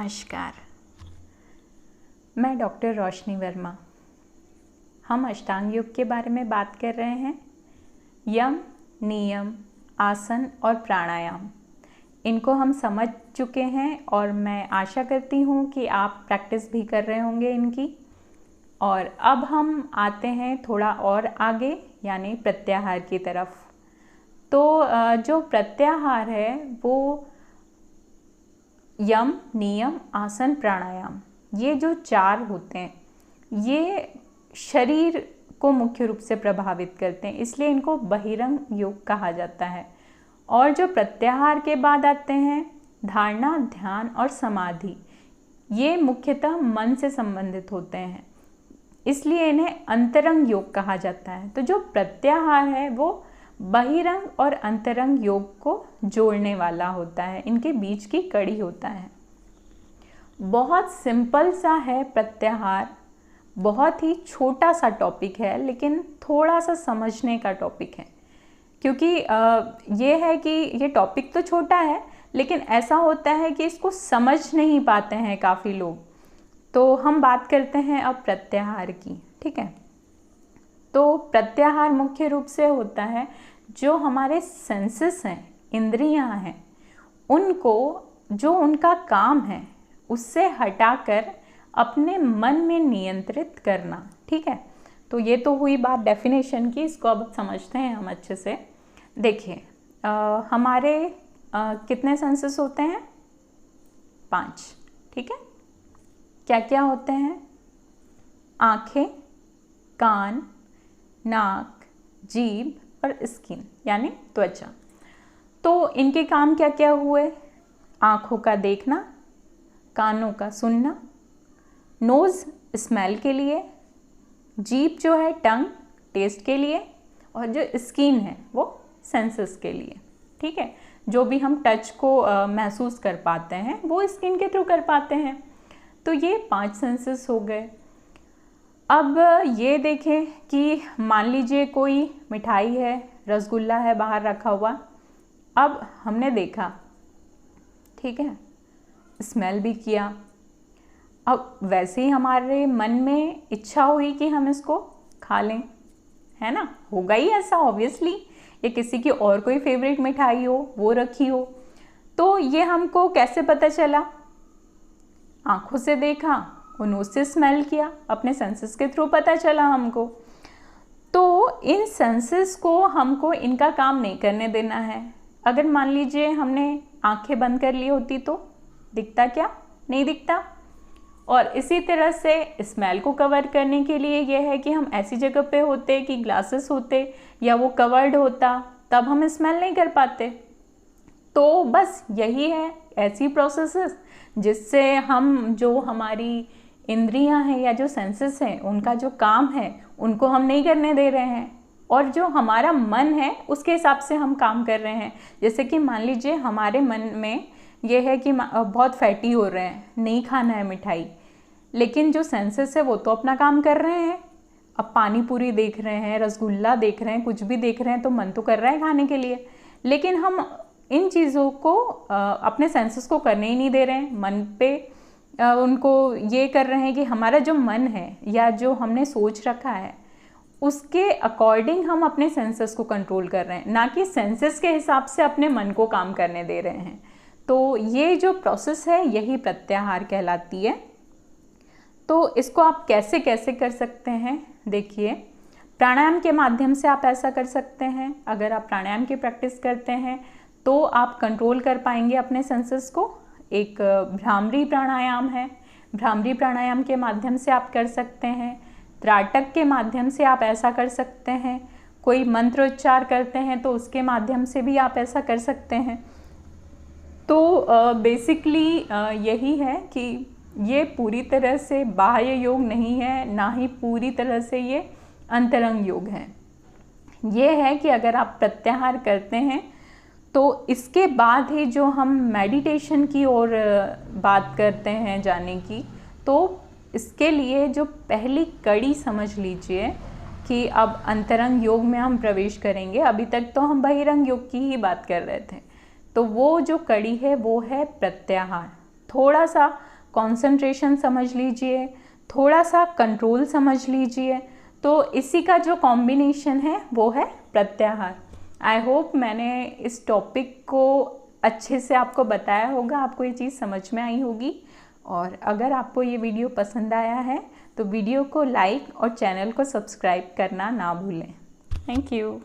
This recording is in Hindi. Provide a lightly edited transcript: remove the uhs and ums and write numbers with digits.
नमस्कार, मैं डॉक्टर रोशनी वर्मा। हम अष्टांग योग के बारे में बात कर रहे हैं। यम, नियम, आसन और प्राणायाम, इनको हम समझ चुके हैं और मैं आशा करती हूँ कि आप प्रैक्टिस भी कर रहे होंगे इनकी। और अब हम आते हैं थोड़ा और आगे, यानी प्रत्याहार की तरफ। तो जो प्रत्याहार है वो यम, नियम, आसन, प्राणायाम, ये जो चार होते हैं ये शरीर को मुख्य रूप से प्रभावित करते हैं, इसलिए इनको बहिरंग योग कहा जाता है। और जो प्रत्याहार के बाद आते हैं धारणा, ध्यान और समाधि, ये मुख्यतः मन से संबंधित होते हैं, इसलिए इन्हें अंतरंग योग कहा जाता है। तो जो प्रत्याहार है वो बहिरंग और अंतरंग योग को जोड़ने वाला होता है, इनके बीच की कड़ी होता है। बहुत सिंपल सा है प्रत्याहार, बहुत ही छोटा सा टॉपिक है, लेकिन थोड़ा सा समझने का टॉपिक है। क्योंकि ये है कि ये टॉपिक तो छोटा है, लेकिन ऐसा होता है कि इसको समझ नहीं पाते हैं काफ़ी लोग। तो हम बात करते हैं अब प्रत्याहार की, ठीक है। तो प्रत्याहार मुख्य रूप से होता है जो हमारे सेंसेस हैं, इंद्रियां हैं, उनको जो उनका काम है उससे हटाकर अपने मन में नियंत्रित करना, ठीक है। तो ये तो हुई बात डेफिनेशन की, इसको अब समझते हैं हम अच्छे से। देखिए हमारे कितने सेंसेस होते हैं? 5, ठीक है। क्या क्या होते हैं? आँखें, कान, नाक, जीभ और स्किन यानी त्वचा। तो इनके काम क्या क्या हुए? आँखों का देखना, कानों का सुनना, नोज़ स्मेल के लिए, जीभ जो है टंग टेस्ट के लिए, और जो स्किन है वो सेंसेस के लिए, ठीक है। जो भी हम टच को महसूस कर पाते हैं वो स्किन के थ्रू कर पाते हैं। तो ये 5 सेंसेस हो गए। अब ये देखें कि मान लीजिए कोई मिठाई है, रसगुल्ला है बाहर रखा हुआ, अब हमने देखा, ठीक है, स्मेल भी किया। अब वैसे ही हमारे मन में इच्छा हुई कि हम इसको खा लें, है ना, होगा ही ऐसा ऑब्वियसली। ये किसी की और कोई फेवरेट मिठाई हो, वो रखी हो, तो ये हमको कैसे पता चला? आँखों से देखा, नोज़ से स्मेल किया, अपने सेंसेस के थ्रू पता चला हमको। तो इन सेंसेस को हमको इनका काम नहीं करने देना है। अगर मान लीजिए हमने आंखें बंद कर ली होती तो दिखता क्या? नहीं दिखता। और इसी तरह से स्मेल को कवर करने के लिए यह है कि हम ऐसी जगह पे होते कि ग्लासेस होते या वो कवर्ड होता, तब हम स्मेल नहीं कर पाते। तो बस यही है, ऐसी प्रोसेसेस जिससे हम जो हमारी इंद्रियां हैं या जो सेंसेस हैं उनका जो काम है उनको हम नहीं करने दे रहे हैं, और जो हमारा मन है उसके हिसाब से हम काम कर रहे हैं। जैसे कि मान लीजिए हमारे मन में ये है कि बहुत फैटी हो रहे हैं, नहीं खाना है मिठाई, लेकिन जो सेंसेस है वो तो अपना काम कर रहे हैं। अब पानी पूरी देख रहे हैं, रसगुल्ला देख रहे हैं, कुछ भी देख रहे हैं, तो मन तो कर रहा है खाने के लिए, लेकिन हम इन चीज़ों को अपने सेंसेस को करने ही नहीं दे रहे हैं। मन पे उनको ये कर रहे हैं कि हमारा जो मन है या जो हमने सोच रखा है उसके अकॉर्डिंग हम अपने सेंसेस को कंट्रोल कर रहे हैं, ना कि सेंसेस के हिसाब से अपने मन को काम करने दे रहे हैं। तो ये जो प्रोसेस है यही प्रत्याहार कहलाती है। तो इसको आप कैसे कैसे कर सकते हैं? देखिए, प्राणायाम के माध्यम से आप ऐसा कर सकते हैं। अगर आप प्राणायाम की प्रैक्टिस करते हैं तो आप कंट्रोल कर पाएंगे अपने सेंसेस को। एक भ्रामरी प्राणायाम है, भ्रामरी प्राणायाम के माध्यम से आप कर सकते हैं। त्राटक के माध्यम से आप ऐसा कर सकते हैं। कोई मंत्र उच्चार करते हैं तो उसके माध्यम से भी आप ऐसा कर सकते हैं। तो बेसिकली यही है कि ये पूरी तरह से बाह्य योग नहीं है, ना ही पूरी तरह से ये अंतरंग योग है। ये है कि अगर आप प्रत्याहार करते हैं तो इसके बाद ही जो हम मेडिटेशन की ओर बात करते हैं जाने की, तो इसके लिए जो पहली कड़ी समझ लीजिए कि अब अंतरंग योग में हम प्रवेश करेंगे। अभी तक तो हम बहिरंग योग की ही बात कर रहे थे। तो वो जो कड़ी है वो है प्रत्याहार। थोड़ा सा कंसंट्रेशन समझ लीजिए, थोड़ा सा कंट्रोल समझ लीजिए। तो इसी का जो कॉम्बिनेशन है वो है प्रत्याहार। आई होप मैंने इस टॉपिक को अच्छे से आपको बताया होगा, आपको ये चीज़ समझ में आई होगी। और अगर आपको ये वीडियो पसंद आया है तो वीडियो को लाइक और चैनल को सब्सक्राइब करना ना भूलें। Thank you.